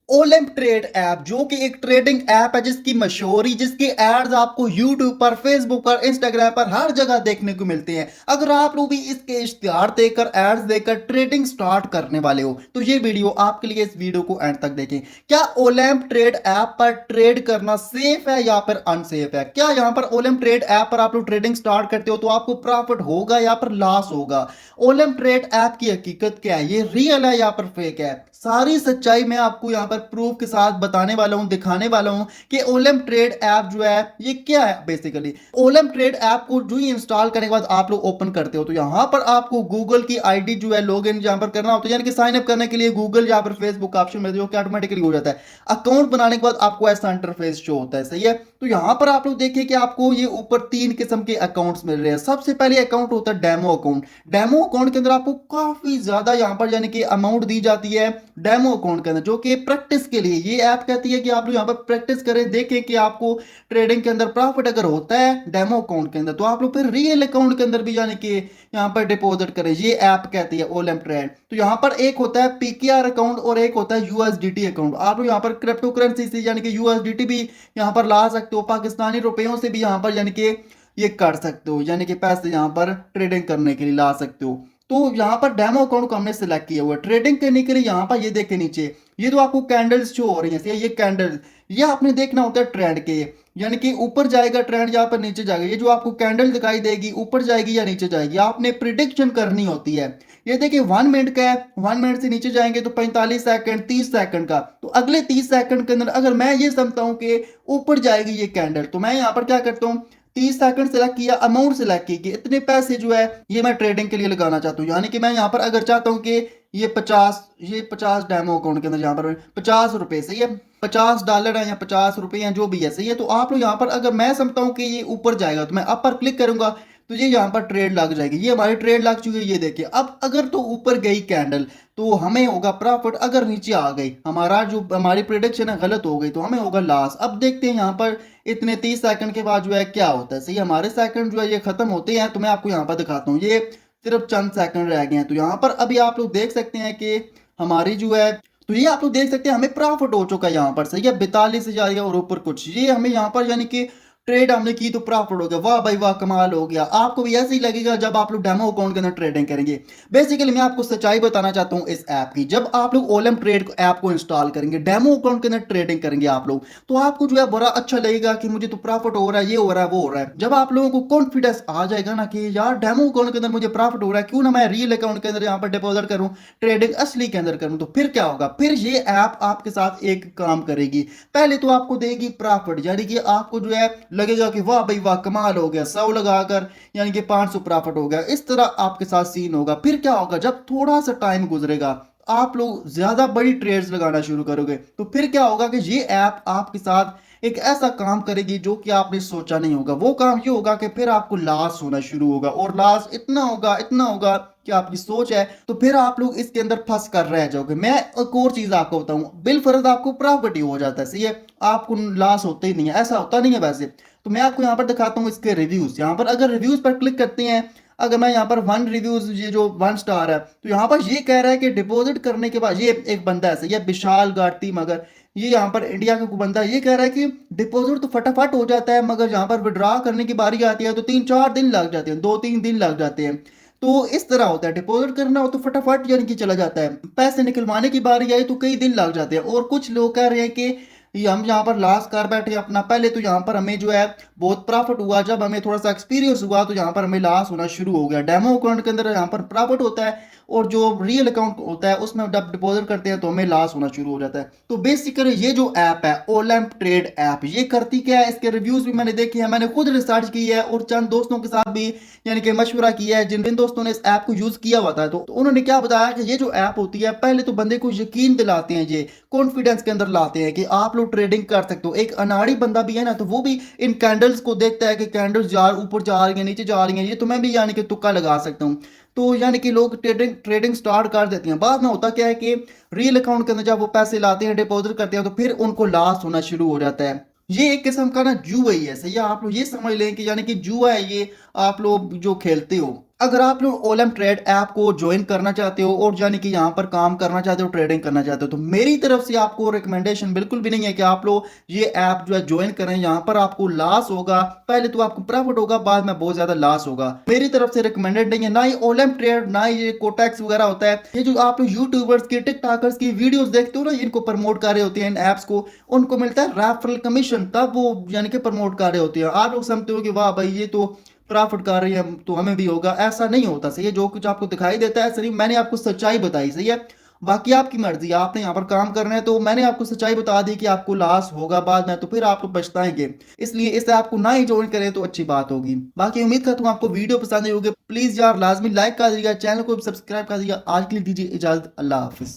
Olymp trade app जो कि एक ट्रेडिंग ऐप है जिसकी मशहूरी जिसके एड्स आपको यूट्यूब पर, फेसबुक पर, इंस्टाग्राम पर हर जगह देखने को मिलते हैं। अगर आप लोग भी इसके इश्तिहार देखकर, एड्स देखकर ट्रेडिंग स्टार्ट करने वाले हो तो ये वीडियो आपके लिए, इस वीडियो को एंड तक देखें। क्या ओलंप ट्रेड ऐप पर ट्रेड करना सेफ है या फिर अनसेफ है? क्या यहाँ पर ओलंप ट्रेड ऐप पर आप लोग ट्रेडिंग स्टार्ट करते हो तो आपको प्रॉफिट होगा या फिर लॉस होगा? ओलंप ट्रेड ऐप की हकीकत क्या है, ये रियल है या फिर फेक है? सारी सच्चाई मैं आपको यहाँ पर प्रूफ के साथ बताने वाला हूँ, दिखाने वाला हूँ कि ओलम ट्रेड ऐप जो है ये क्या है। बेसिकली ओलम ट्रेड ऐप को जो ही इंस्टॉल करने के बाद आप लोग ओपन करते हो तो यहाँ पर आपको गूगल की आईडी जो है लॉगिन यहाँ पर करना होता है, यानी कि साइन अप करने के लिए गूगल या फिर फेसबुक का ऑप्शन मिलता है जो कि ऑटोमेटिकली हो जाता है। अकाउंट बनाने के बाद आपको ऐसा इंटरफेस शो होता है, सही है। तो यहाँ पर आप लोग देखिए कि आपको ये ऊपर तीन किस्म के अकाउंट्स मिल रहे हैं। सबसे पहले अकाउंट होता है डेमो अकाउंट। डेमो अकाउंट के अंदर आपको काफी ज्यादा यहाँ पर यानी कि अमाउंट दी जाती है डेमो अकाउंट के अंदर, जो कि प्रैक्टिस के लिए ये ऐप कहती है कि आप लोग यहाँ पर प्रैक्टिस करें, देखें कि आपको ट्रेडिंग के अंदर प्रॉफिट अगर होता है डेमो अकाउंट के अंदर तो आप लोग फिर रियल अकाउंट के अंदर भी यानी कि यहाँ पर डिपॉजिट करें। ये ऐप कहती है ओलम ट्रेड। तो यहाँ पर एक होता है पीकेआर अकाउंट और एक होता है यूएसडीटी अकाउंट। आप लोग यहाँ पर क्रिप्टो करेंसी से यानी कि यूएसडीटी भी यहाँ पर ला सकते हो, पाकिस्तानी रुपयों से भी यहाँ पर यानी कि ये कर सकते हो, यानी कि पैसे यहाँ पर ट्रेडिंग करने के लिए ला सकते हो। तो यहाँ पर डेमो अकाउंट को हमने सिलेक्ट किया हुआ है। ट्रेडिंग करने के लिए यहाँ पर ये देखे नीचे ये तो आपको कैंडल्स शो हो रही है, ये कैंडल ये आपने देखना होता है ट्रेंड के, यानी कि ऊपर जाएगा ट्रेंड यहाँ पर नीचे जाएगा। ये जो आपको कैंडल दिखाई देगी ऊपर जाएगी या नीचे जाएगी आपने प्रिडिक्शन करनी होती है। ये देखिए 1 मिनट का है, 1 मिनट से नीचे जाएंगे तो 45 सेकंड, 30 सेकंड का। तो अगले 30 सेकंड के अंदर अगर मैं ये समझता हूँ कि ऊपर जाएगी ये कैंडल तो मैं यहाँ पर क्या करता हूँ, 30 सेकंड सेलेक्ट किया, अमाउंट सेलेक्ट की कि इतने पैसे जो है ये मैं ट्रेडिंग के लिए लगाना चाहता हूँ। यानी कि मैं यहाँ पर अगर चाहता हूँ कि ये 50 डेमो अकाउंट के अंदर यहाँ पर 50 रुपए, सही है, $50 है या $50 हैं जो भी है, सही है। तो आप लोग यहाँ पर अगर मैं समझता हूँ कि ये ऊपर जाएगा तो मैं अप पर क्लिक करूंगा तो ये यहाँ पर ट्रेड लग जाएगी। ये हमारी ट्रेड लग चुकी है, ये देखिए। अब अगर तो ऊपर गई कैंडल तो हमें होगा प्रॉफिट, अगर नीचे आ गई हमारा जो हमारी प्रिडिक्शन है गलत हो गई तो हमें होगा लॉस। अब देखते हैं यहाँ पर इतने 30 सेकंड के बाद जो है क्या होता है, सही है। हमारे सेकंड जो है ये खत्म होते हैं तो मैं आपको यहाँ पर दिखाता हूँ, ये सिर्फ चंद सेकंड रह गए हैं। तो यहाँ पर अभी आप लोग देख सकते हैं कि हमारी जो है, तो ये आप लोग देख सकते हैं हमें प्रॉफिट हो चुका है यहाँ पर, सही है, 42,000 और ऊपर कुछ। ये हमें यहाँ पर यानी कि ट्रेड हमने की तो प्रॉफिट हो गया। वाह भाई वाह, कमाल हो गया। आपको भी ऐसे ही लगेगा जब आप लोग डेमो अकाउंट के अंदर ट्रेडिंग करेंगे। बेसिकली मैं आपको सच्चाई बताना चाहता हूँ इस ऐप की। जब आप लोग ओलम ट्रेड ऐप को इंस्टॉल करेंगे, डेमो अकाउंट के अंदर ट्रेडिंग करेंगे आप लोग, तो आपको जो है बड़ा अच्छा लगेगा कि मुझे तो प्रॉफिट हो रहा है, ये हो रहा है, वो हो रहा है। जब आप लोगों को कॉन्फिडेंस आ जाएगा ना कि यार डेमो अकाउंट के अंदर मुझे प्रॉफिट हो रहा है, क्यों ना मैं रियल अकाउंट के अंदर यहाँ पर डिपॉजिट करूँ, ट्रेडिंग असली के अंदर करूँ, तो फिर क्या होगा, फिर ये ऐप आपके साथ एक काम करेगी। पहले तो आपको देगी प्रॉफिट, यानी कि आपको जो है लगेगा कि वाह भाई वाह कमाल हो गया, 100 लगाकर यानी कि 500 प्रॉफिट हो गया। इस तरह आपके साथ सीन होगा। फिर क्या होगा, जब थोड़ा सा टाइम गुजरेगा आप लोग ज्यादा बड़ी ट्रेड्स लगाना शुरू करोगे तो फिर क्या होगा कि ये ऐप आपके साथ एक ऐसा काम करेगी जो कि आपने सोचा नहीं होगा। वो काम ये होगा कि फिर आपको लॉस होना शुरू होगा, और लॉस इतना होगा, इतना होगा कि आपकी सोच है तो फिर आप लोग इसके अंदर फंस कर रह जाओगे। मैं एक और चीज आपको बताऊं, बिलफर्ज आपको प्रॉफिट ही हो जाता है, सही है, आपको लॉस होता ही नहीं है, ऐसा होता नहीं है वैसे। तो मैं आपको यहाँ पर दिखाता हूँ इसके रिव्यूज। यहाँ पर अगर रिव्यूज पर क्लिक करते हैं, अगर मैं यहाँ पर 1 रिव्यूज, ये जो 1 स्टार है, तो यहाँ पर ये कह रहा है कि डिपॉजिट करने के बाद, ये एक बंदा है, सही है, विशाल गारती, मगर ये यहाँ पर इंडिया का कोई बंदा है, ये कह रहा है कि डिपॉजिट तो फटाफट हो जाता है मगर यहाँ पर विड्रॉ करने की बारी आती है तो 3-4 दिन लग जाते हैं, 2-3 दिन लग जाते हैं। तो इस तरह होता है, डिपॉजिट करना हो तो फटाफट यानी कि चला जाता है, पैसे निकलवाने की बारी आई तो कई दिन लग जाते हैं। और कुछ लोग कह रहे हैं कि ये हम यहाँ पर लॉस कर बैठे अपना। पहले तो यहाँ पर हमें जो है बहुत प्रॉफिट हुआ, जब हमें थोड़ा सा एक्सपीरियंस हुआ तो यहाँ पर हमें लॉस होना शुरू हो गया। डेमो अकाउंट के अंदर यहाँ पर प्रॉफिट होता है और जो रियल अकाउंट होता है उसमें जब डिपॉजिट करते हैं तो हमें लॉस होना शुरू हो जाता है। तो बेसिकली ये जो ऐप है ओलैम्प ट्रेड ऐप, ये करती क्या है, इसके रिव्यूज भी मैंने देखे हैं, मैंने खुद रिसर्च की है और चंद दोस्तों के साथ भी यानी कि मशवरा किया है जिन दोस्तों ने इस ऐप को यूज किया हुआ था। तो उन्होंने क्या बताया कि ये जो ऐप होती है पहले तो बंदे को यकीन दिलाते हैं, ये कॉन्फिडेंस के अंदर लाते हैं कि आप लोग ट्रेडिंग कर सकते हो। एक अनाड़ी बंदा भी है ना तो वो भी इन कैंडल्स को देखता है कि कैंडल्स ऊपर जा रही है, नीचे जा रही है, ये तो मैं भी यानी कि तुक्का लगा सकता हूँ। तो यानी कि लोग ट्रेडिंग ट्रेडिंग स्टार्ट कर देते हैं। बाद में होता क्या है कि रियल अकाउंट के अंदर जब वो पैसे लाते हैं, डिपॉजिट करते हैं, तो फिर उनको लॉस होना शुरू हो जाता है। ये एक किस्म का ना जुआ ही है, सही है, आप लोग ये समझ लें कि यानी कि जुआ है ये, आप लोग जो खेलते हो। अगर आप लोग ओलम ट्रेड ऐप को ज्वाइन करना चाहते हो और यानी कि यहाँ पर काम करना चाहते हो, ट्रेडिंग करना चाहते हो, तो मेरी तरफ से आपको रिकमेंडेशन बिल्कुल भी नहीं है कि आप लोग ये ऐप जो है ज्वाइन करें। यहाँ पर आपको लॉस होगा, पहले तो आपको प्रॉफिट होगा, बाद में बहुत ज्यादा लॉस होगा। मेरी तरफ से रिकमेंडेड नहीं है, ना ही ओलम ट्रेड ना ही ये कोटेक्स वगैरह होता है। ये जो आप लोग यूट्यूबर्स की, टिकटॉकर्स की वीडियोस देखते हो ना, इनको प्रमोट कर रहे होते हैं इन ऐप्स को, उनको मिलता है रेफरल कमीशन, तब वो यानी कि प्रमोट कर रहे होते हैं। आप लोग समझते हो कि वाह भाई ये तो प्रॉफिट कर रही है तो हमें भी होगा, ऐसा नहीं होता। सही है, जो कुछ आपको दिखाई देता है सही, मैंने आपको सच्चाई बताई। सही है, बाकी आपकी मर्जी, आपने यहाँ पर काम करना है तो मैंने आपको सच्चाई बता दी कि आपको लॉस होगा बाद में, तो फिर आप लोग पछताएंगे। इसलिए इस ऐप को ना ही ज्वाइन करें तो अच्छी बात होगी। बाकी उम्मीद करता हूँ आपको वीडियो पसंद आई होगी। प्लीज यार लाजमी लाइक कर दीजिएगा, चैनल को सब्सक्राइब कर दीजिएगा। आज के लिए दीजिए इजाजत, अल्लाह हाफिज।